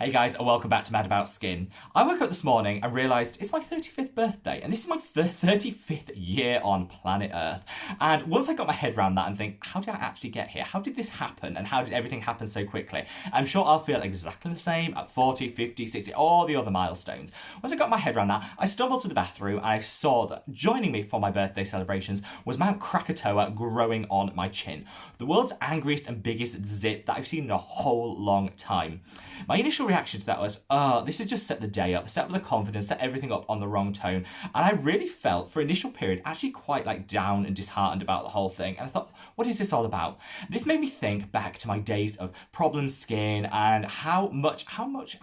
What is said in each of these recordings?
Hey guys, and welcome back to Mad About Skin. I woke up this morning and realised it's my 35th birthday, and this is my 35th year on planet Earth. And once I got my head around that and think, how did I actually get here? How did this happen? And how did everything happen so quickly? I'm sure I'll feel exactly the same at 40, 50, 60, all the other milestones. Once I got my head around that, I stumbled to the bathroom and I saw that joining me for my birthday celebrations was Mount Krakatoa growing on my chin. The world's angriest and biggest zit that I've seen in a whole long time. My initial reaction to that was, this has just set the day up, set the confidence, set everything up on the wrong tone. And I really felt, for initial period, actually quite down and disheartened about the whole thing. And I thought, what is this all about? This made me think back to my days of problem skin and how much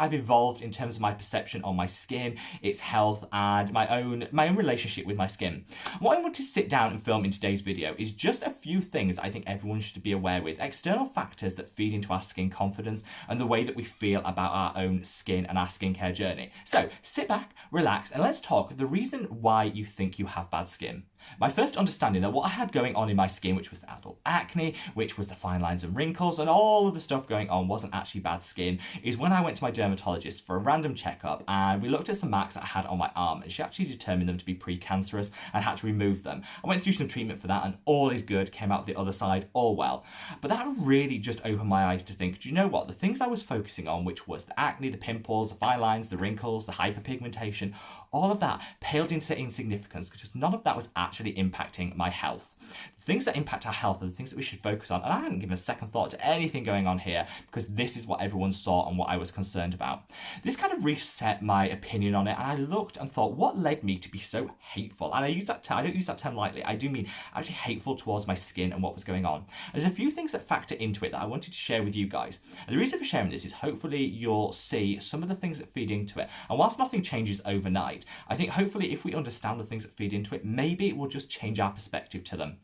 I've evolved in terms of my perception on my skin, its health, and my own relationship with my skin. What I want to sit down and film in today's video is just a few things I think everyone should be aware with, external factors that feed into our skin confidence and the way that we feel about our own skin and our skincare journey. So sit back, relax, and let's talk the reason why you think you have bad skin. My first understanding that what I had going on in my skin, which was the adult acne, which was the fine lines and wrinkles, and all of the stuff going on wasn't actually bad skin, is when I went to my dermatologist for a random checkup and we looked at some marks that I had on my arm, and she actually determined them to be precancerous and had to remove them. I went through some treatment for that and all is good, came out the other side, all well. But that really just opened my eyes to think, do you know what? The things I was focusing on, which was the acne, the pimples, the fine lines, the wrinkles, the hyperpigmentation, all of that paled into insignificance because none of that was actually impacting my health. The things that impact our health are the things that we should focus on, and I hadn't given a second thought to anything going on here because this is what everyone saw and what I was concerned about. This kind of reset my opinion on it, and I looked and thought, what led me to be so hateful? And I don't use that term lightly. I do mean actually hateful towards my skin and what was going on. And there's a few things that factor into it that I wanted to share with you guys. And the reason for sharing this is hopefully you'll see some of the things that feed into it. And whilst nothing changes overnight, I think hopefully if we understand the things that feed into it, maybe it will just change our perspective to them.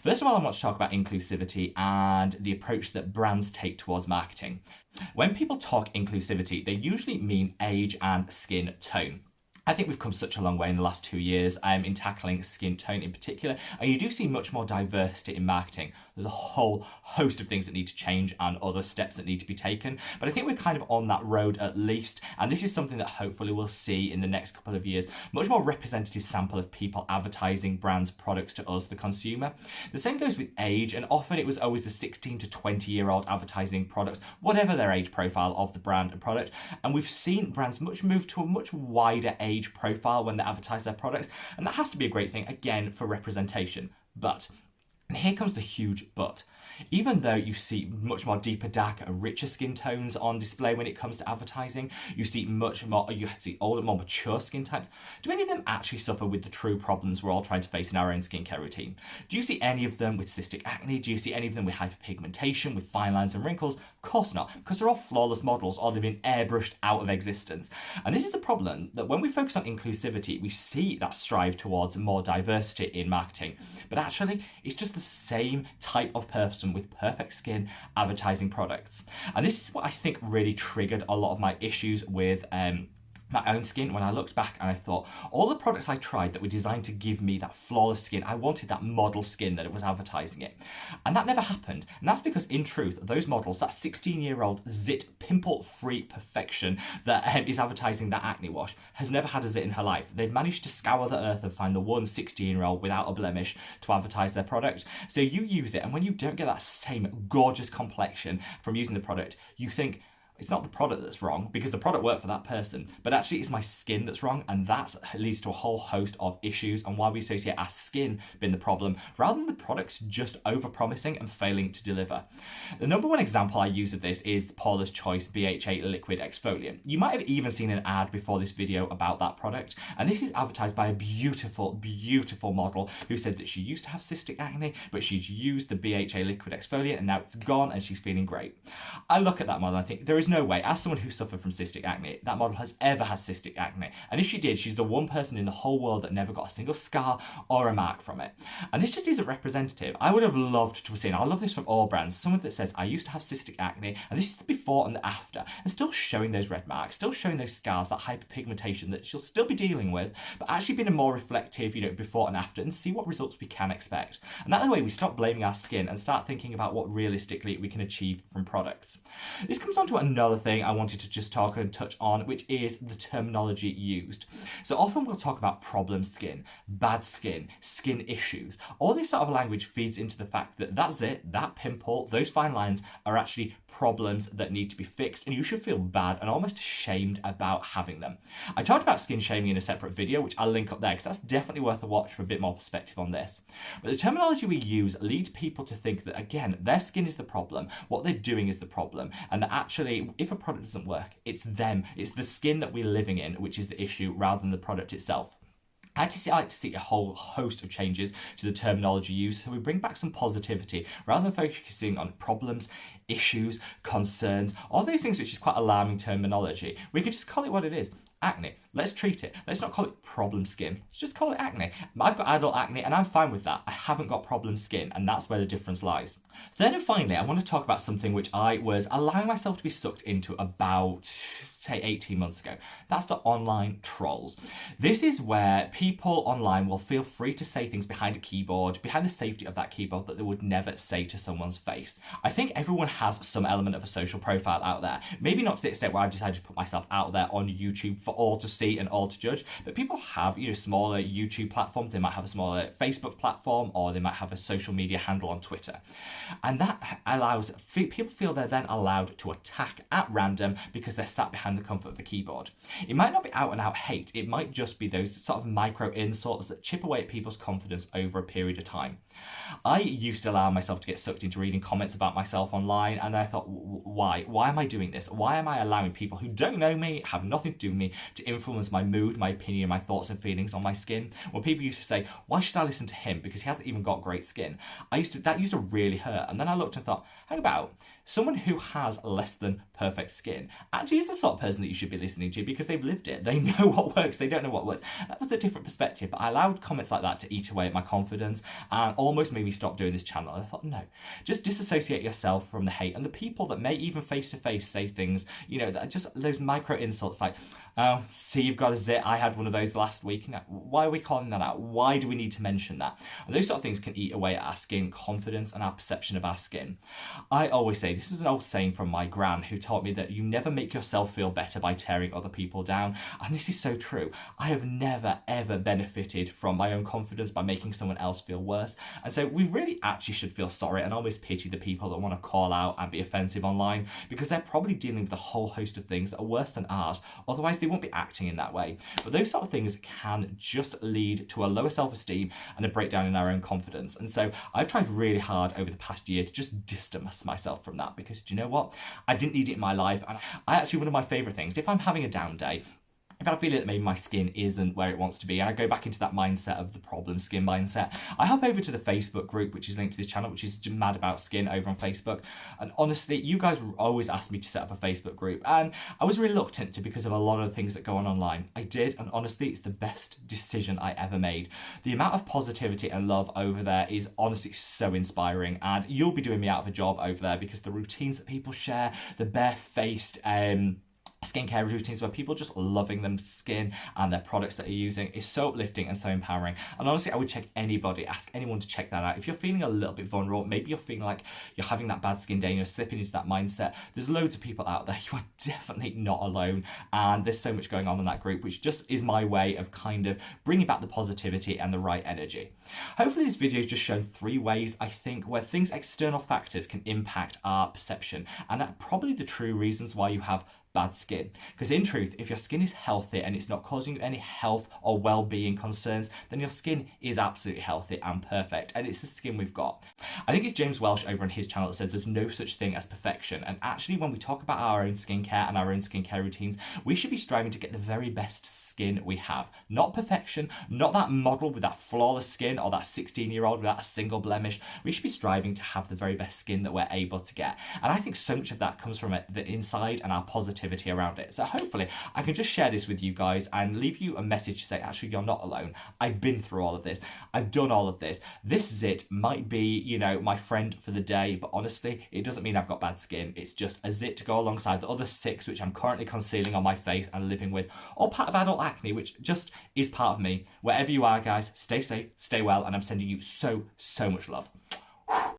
First of all, I want to talk about inclusivity and the approach that brands take towards marketing. When people talk inclusivity, they usually mean age and skin tone. I think we've come such a long way in the last 2 years in tackling skin tone in particular, and you do see much more diversity in marketing. There's a whole host of things that need to change and other steps that need to be taken, but I think we're kind of on that road at least, and this is something that hopefully we'll see in the next couple of years. Much more representative sample of people advertising brands' products to us, the consumer. The same goes with age, and often it was always the 16 to 20-year-old advertising products, whatever their age profile of the brand and product, and we've seen brands move to a much wider age profile when they advertise their products, and that has to be a great thing again for representation. But, and here comes the huge but, even though you see much more deeper, darker and richer skin tones on display when it comes to advertising, you see older, more mature skin types, do any of them actually suffer with the true problems we're all trying to face in our own skincare routine? Do you see any of them with cystic acne? Do you see any of them with hyperpigmentation, with fine lines and wrinkles? Of course not, because they're all flawless models or they've been airbrushed out of existence. And this is the problem, that when we focus on inclusivity, we see that strive towards more diversity in marketing, but actually it's just the same type of person with perfect skin advertising products. And this is what I think really triggered a lot of my issues with my own skin when I looked back and I thought, all the products I tried that were designed to give me that flawless skin, I wanted that model skin that it was advertising it. And that never happened. And that's because in truth, those models, that 16-year-old zit pimple-free perfection that is advertising that acne wash, has never had a zit in her life. They've managed to scour the earth and find the one 16-year-old without a blemish to advertise their product. So you use it, and when you don't get that same gorgeous complexion from using the product, you think, it's not the product that's wrong, because the product worked for that person, but actually it's my skin that's wrong, and that leads to a whole host of issues and why we associate our skin being the problem, rather than the products just over-promising and failing to deliver. The number one example I use of this is Paula's Choice BHA Liquid Exfoliant. You might have even seen an ad before this video about that product, and this is advertised by a beautiful, beautiful model who said that she used to have cystic acne, but she's used the BHA Liquid Exfoliant and now it's gone and she's feeling great. I look at that model and I think, there is no way, as someone who suffered from cystic acne, that model has ever had cystic acne. And if she did, she's the one person in the whole world that never got a single scar or a mark from it. And this just isn't representative. I would have loved to have seen, I love this from all brands, someone that says, I used to have cystic acne, and this is the before and the after, and still showing those red marks, still showing those scars, that hyperpigmentation that she'll still be dealing with, but actually being a more reflective, before and after, and see what results we can expect. And that way we stop blaming our skin and start thinking about what realistically we can achieve from products. This comes on to another thing I wanted to just talk and touch on, which is the terminology used. So often we'll talk about problem skin, bad skin, skin issues. All this sort of language feeds into the fact that that's it, that pimple, those fine lines are actually problems that need to be fixed, and you should feel bad and almost ashamed about having them. I talked about skin shaming in a separate video, which I'll link up there because that's definitely worth a watch for a bit more perspective on this. But the terminology we use leads people to think that, again, their skin is the problem, what they're doing is the problem, and that actually, if a product doesn't work, it's them, it's the skin that we're living in, which is the issue rather than the product itself. I like to see a whole host of changes to the terminology used so we bring back some positivity rather than focusing on problems, issues, concerns, all those things which is quite alarming terminology. We could just call it what it is. Acne. Let's treat it. Let's not call it problem skin. Let's just call it acne. I've got adult acne and I'm fine with that. I haven't got problem skin, and that's where the difference lies. Then and finally, I want to talk about something which I was allowing myself to be sucked into about, say, 18 months ago. That's the online trolls. This is where people online will feel free to say things behind a keyboard, behind the safety of that keyboard, that they would never say to someone's face. I think everyone has some element of a social profile out there. Maybe not to the extent where I've decided to put myself out there on YouTube for all to see and all to judge, but people have, smaller YouTube platforms. They might have a smaller Facebook platform, or they might have a social media handle on Twitter. And that allows people feel they're then allowed to attack at random because they're sat behind the comfort of the keyboard. It might not be out and out hate. It might just be those sort of micro insults that chip away at people's confidence over a period of time. I used to allow myself to get sucked into reading comments about myself online, and I thought, why? Why am I doing this? Why am I allowing people who don't know me, have nothing to do with me, to influence my mood, my opinion, my thoughts and feelings on my skin? Well, people used to say, why should I listen to him because he hasn't even got great skin? That used to really hurt. And then I looked and thought, how about someone who has less than perfect skin actually is the sort of person that you should be listening to because they've lived it. They know what works. They don't know what works. That was a different perspective, but I allowed comments like that to eat away at my confidence and almost made me stop doing this channel. And I thought, no, just disassociate yourself from the hate and the people that may even face to face say things, that are just those micro insults like, oh, see, you've got a zit. I had one of those last week. Why are we calling that out? Why do we need to mention that? And those sort of things can eat away at our skin confidence and our perception of our skin. I always say, this is an old saying from my gran who taught me that you never make yourself feel better by tearing other people down. And this is so true. I have never, ever benefited from my own confidence by making someone else feel worse. And so we really actually should feel sorry and always pity the people that want to call out and be offensive online, because they're probably dealing with a whole host of things that are worse than ours. Otherwise, they won't be acting in that way. But those sort of things can just lead to a lower self-esteem and a breakdown in our own confidence. And so I've tried really hard over the past year to just distance myself from that, because do you know what? I didn't need it in my life. And one of my favourite things, if I'm having a down day, if I feel that maybe my skin isn't where it wants to be, and I go back into that mindset of the problem skin mindset, I hop over to the Facebook group, which is linked to this channel, which is MadAboutSkin over on Facebook. And honestly, you guys always ask me to set up a Facebook group, and I was reluctant to because of a lot of the things that go on online. I did, and honestly, it's the best decision I ever made. The amount of positivity and love over there is honestly so inspiring, and you'll be doing me out of a job over there because the routines that people share, the barefaced, skincare routines where people just loving them skin and their products that they're using is so uplifting and so empowering. And honestly, I would ask anyone to check that out. If you're feeling a little bit vulnerable, maybe you're feeling like you're having that bad skin day and you're slipping into that mindset, there's loads of people out there. You are definitely not alone, and there's so much going on in that group, which just is my way of kind of bringing back the positivity and the right energy. Hopefully this video has just shown 3 ways, I think, where external factors can impact our perception, and that's probably the true reasons why you have bad skin. Because in truth, if your skin is healthy and it's not causing you any health or well-being concerns, then your skin is absolutely healthy and perfect, and it's the skin we've got. I think it's James Welsh over on his channel that says there's no such thing as perfection, and actually when we talk about our own skincare and our own skincare routines, we should be striving to get the very best skin we have. Not perfection, not that model with that flawless skin or that 16-year-old without a single blemish. We should be striving to have the very best skin that we're able to get, and I think so much of that comes from the inside and our positivity around it. So hopefully I can just share this with you guys and leave you a message to say, actually, you're not alone. I've been through all of this. I've done all of this. This zit might be, my friend for the day, but honestly, it doesn't mean I've got bad skin. It's just a zit to go alongside the other 6 which I'm currently concealing on my face and living with, or part of adult acne, which just is part of me. Wherever you are, guys, stay safe, stay well, and I'm sending you so much love.